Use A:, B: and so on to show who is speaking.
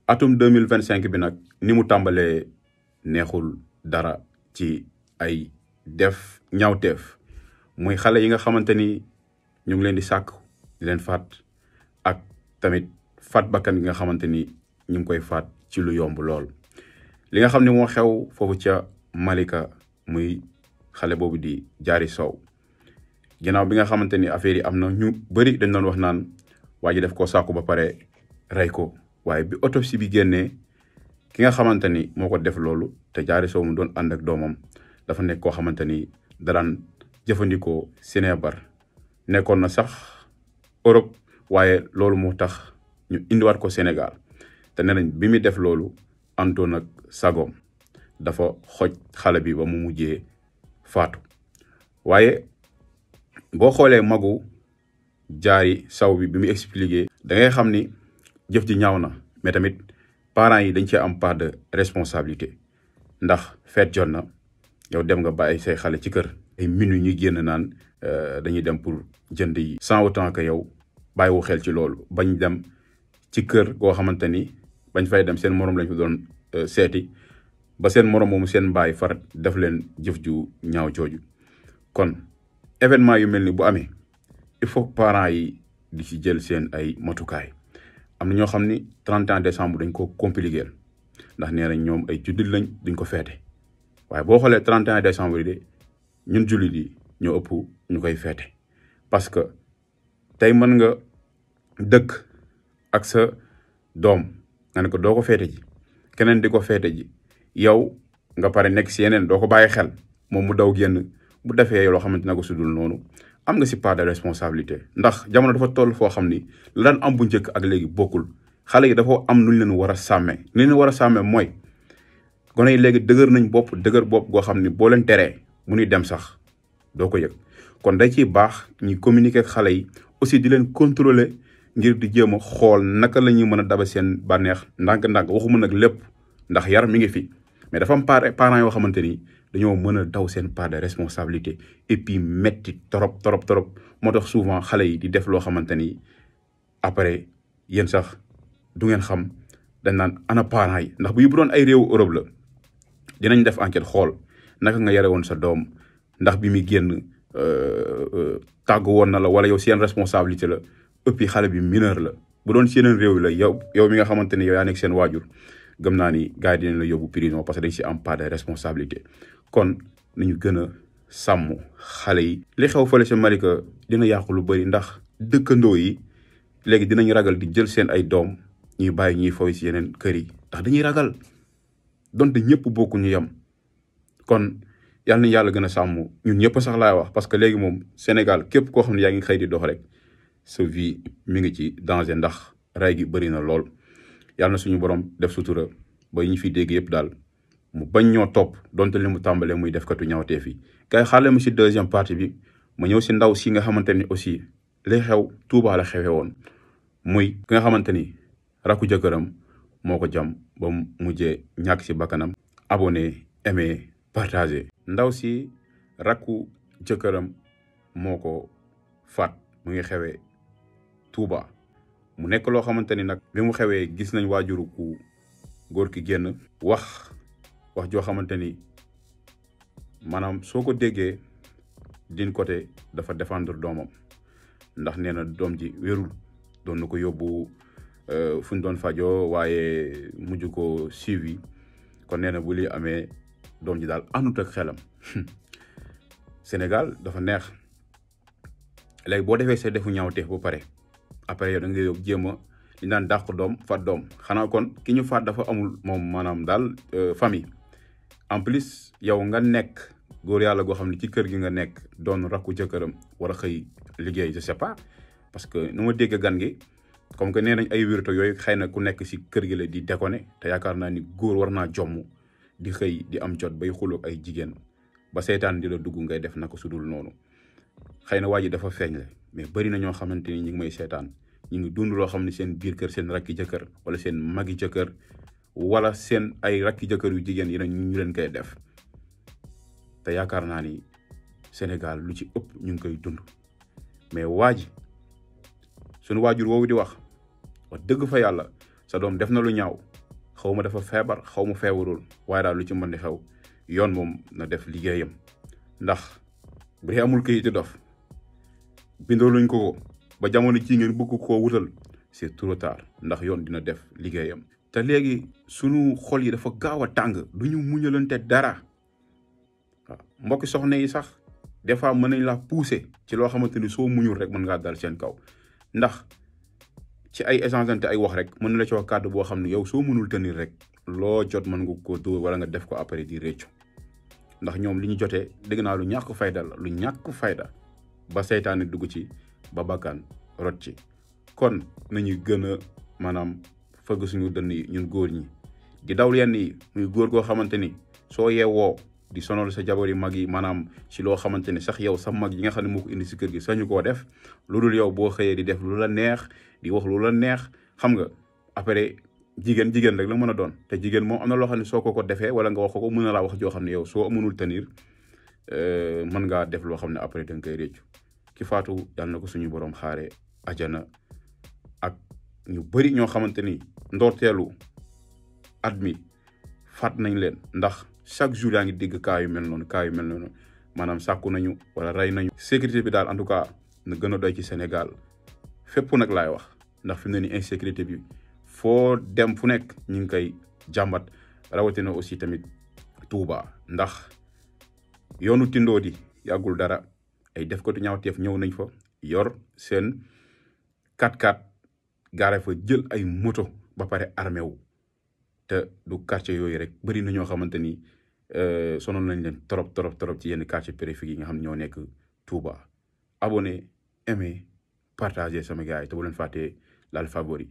A: atum 2025 bi nag ni mu tàmbalee neexul dara ci ay def ñaawteef muy xale yi nga xamante ni ñu ngi leen di sàkk di leen faat ak tamit faat bakkan gi nga xamante ni ñu ngi koy faat ci lu yomb lool. li nga xam ne moo xew foofu ca Malika muy xale boobu di Diary Sow ginnaaw bi nga xamante ni affaire yi am na ñu bëri dañ doon wax naan waa ji def koo sàkku ba pare rey ko waaye bi autopsie bi génnee ki nga xamante ni moo ko def loolu te Diary Sow mu doon ànd ak doomam dafa nekk koo xamante ni daraan jëfandikoo sinébar nekkoon na sax Europe waaye loolu moo tax ñu indiwaat ko Sénégal te nee nañ bi muy def loolu antoon ak sagoom dafa xoj xale bi ba mu mujjee faatu waaye boo xoolee magu Diary Sow bi mu expliqué da ngay xam ni jëf ji ñaaw na mais tamit parents yi dañ cee am part de responsabilité ndax feet jot na yow dem nga bàyyi say xale ci kër ay minuit ñuy génn naan dañuy dem pour jënd yi sans autant que yow bàyyiwu xel ci loolu bañ dem ci kër goo xamante ni bañ fay dem seen morom lañ fa doon seeti ba seen morom moomu seen mbaay far def leen jëf ju ñaaw jooju kon événement yu mel ni bu amee il faut que parents yi di ci jël seen ay matukaay am na ñoo xam ni 31 décembre dañ ko compliqué ndax nee nañ ñoom ay jullit lañ duñ ko feete waaye boo xoolee 31 décembre yi de ñun jullit yi ñoo ëpp ñu koy feete parce que tey mën nga dëkk ak sa doom nga ne ko doo ko feete ji keneen di ko feete ji yow nga pare nekk si yeneen doo ko bàyyi xel moom mu daw génn bu defee loo xamante ne ko sudul noonu am nga si part de responsabilité ndax jamono dafa toll foo xam ni la daan am bu njëkk ak léegi bokkul xale yi dafa am nu ñu leen war a sàmmee li leen war a sàmmee mooy gone yi léegi dëgër nañ dëgër bopp goo xam ni boo leen teree mu nuy dem sax doo ko yëg kon day ciy baax ñuy communiquer ak xale yi aussi di leen contrôler ngir di jéem a xool naka la ñuy mën a daba seen bànneex ndànk-ndànk waxuma nag lépp ndax yar mi ngi fi mais dafa am parents yoo xamante ni dañoo mën a daw seen part de responsabilité et puis metti trop moo tax souvent xale yi di def loo xamante ni après yéen sax du ngeen xam dañ naan ana parents yi ndax bu doon ay réewu Europe la dinañ def enquête xool naka nga yare woon sa doom ndax bi muy génn tàggu woon na la wala yow seen responsabilité la et puis xale bi mineur la bu doon si yeneen réew yi la yow mi nga xamante ni yow yaa nekk seen waajur gëm naa ni gars yi dinañ la yóbbu prison parce que dañ si am part de responsabilité kon nañu gën a sàmm xale yi. li xew fële sa Malika dina yàqu lu bëri ndax dëkkandoo yi léegi dinañ ragal di jël seen ay doom ñuy bàyyi ñuy foy si yeneen kër yi ndax dañuy ragal donte ñëpp bokku ñu yem kon yàlla nañu yàlla gën a sàmm ñun ñëpp sax laay wax parce que léegi moom Sénégal képp koo xam ne yaa ngi xëy di dox rek sa vie mi ngi ci danger ndax rey gi bëri na lool. yàlla na suñu borom def sutura ba ñu fi dégg yëpp daal mu bañ ñoo topp donte li mu tàmbalee muy def katu ñaawteef yi. kay xaale ma si deuxième partie bi ma ñëw si ndaw si nga xamante ni aussi lay xew Touba la xewee woon muy ki nga xamante ni rakku jëkkëram moo ko jam ba mu mujjee ñàkk si bakkanam. abonné aimé partagé. ndaw si rakku jëkkëram moo ko faat mu ngi xewee Touba. mu nekk loo xamante ni nag bi mu xewee gis nañ waajuru ku góor ki génn wax joo xamante ni maanaam soo ko déggee d'une côté dafa défendre doomam ndax nee na doom ji wérul doon na ko yóbbu fu ñu doon fajoo waaye mujj ko suivi kon nee na bu li amee doom ji daal àndut ak xelam Sénégal dafa neex léegi boo defee sa defu ñaawteef ba pare après yow da nga yóbbu jéem a li naan dàq doom faat doom xanaa kon ki ñu faat dafa amul moom maanaam daal famille en plus yow nga nekk góor yàlla goo xam ne ci kër gi nga nekk doon rakku jëkkëram war a xëy liggéey je sais pas parce que nu ma dégg gan gi comme que nee nañ ay wérito yooyu xëy na ku nekk si kër gi la di déconné te yaakaar naa ni góor war naa jomm di xëy di am jot bay xuloog ay jigéen ba seytaan di la dugg ngay def naka sudul noonu xëy na waa ji dafa feeñ la mais bëri na ñoo xamante ni ñi ngi may seetaan ñu ngi dund loo xam ne seen biir kër seen rakki jëkkër wala seen magi jëkkër wala seen ay rakki jëkkër yu jigéen yi ñu leen koy def te yaakaar naa ni Sénégal lu ci ëpp ñu ngi koy dund mais waa ji suñu waajur woowu di wax dëgg fa yàlla sa doom def na lu ñaaw xaw ma dafa feebar xaw ma feebarul waaye daal lu ci mën di xew yoon moom na def liggéeyam ndax bu dee amul këyitu dof bindoo luñ ko ba jamono ji ngeen bëgg koo wutal c'est trop tard ndax yoon dina def liggéeyam. te léegi sunu xol yi dafa gaaw a tàng du ñu muñalante dara waaw mbokki soxna yi sax des fois mën nañ la pousser ci loo xamante ni soo muñul rek mën ngaa dal seen kaw ndax ci ay échangeante ay wax rek mën na la ci wax kàddu boo xam ne yow soo mënul tenir rek loo jot mën nga ko dóor wala nga def ko après di réccu ndax ñoom li ñu jotee dégg naa lu ñàkk fayda la lu ñàkk fayda ba seytaane dugg ci ba bakkan rot ci kon nañuy gën a maanaam fëgg suñu dënn yi ñun góor ñi di daw yenn yi muy góor goo xamante ni soo yeewoo di sonal sa jabar yi mag yi maanaam ci loo xamante ni sax yow sa mag yi nga xam ne moo ko indi si kër gi sañu koo def lu dul yow boo xëyee di def lu la neex di wax lu la neex xam nga après jigéen rek la mën a doon te jigéen moom am na loo xam ne soo ko defee wala nga wax ko mën na laa wax joo xam ne yow soo mënul tenir mën ngaa def loo xam ne après da nga koy réccu ki faatu yàlla na ko suñu borom xaare ajana ak ñu bëri ñoo xamante ni ndorteelu at mi faat nañ leen ndax chaque jour yaa ngi dégg cas yu mel noonu maanaam sàkku nañu wala rey nañu. sécurité bi daal en tout cas na gën a doy ci Sénégal fépp nag laay wax ndax fi mu ne ni insécurité bi foo dem fu nekk ñu ngi koy jàmbat rawatina aussi tamit Touba ndax yoonu tindoo di yàggul dara ay def ko tu ñaawteef ñëw nañ fa yor seen 4x4 gaare fa jël ay moto ba pare armé wu te du quartier yooyu rek bëri na ñoo xamante ni sonal nañ leen trop ci yenn quartier périphérique yi nga xam ne ñoo nekk Touba. Abonné aimé partagé sama gars yi te bu leen fàttee laal favori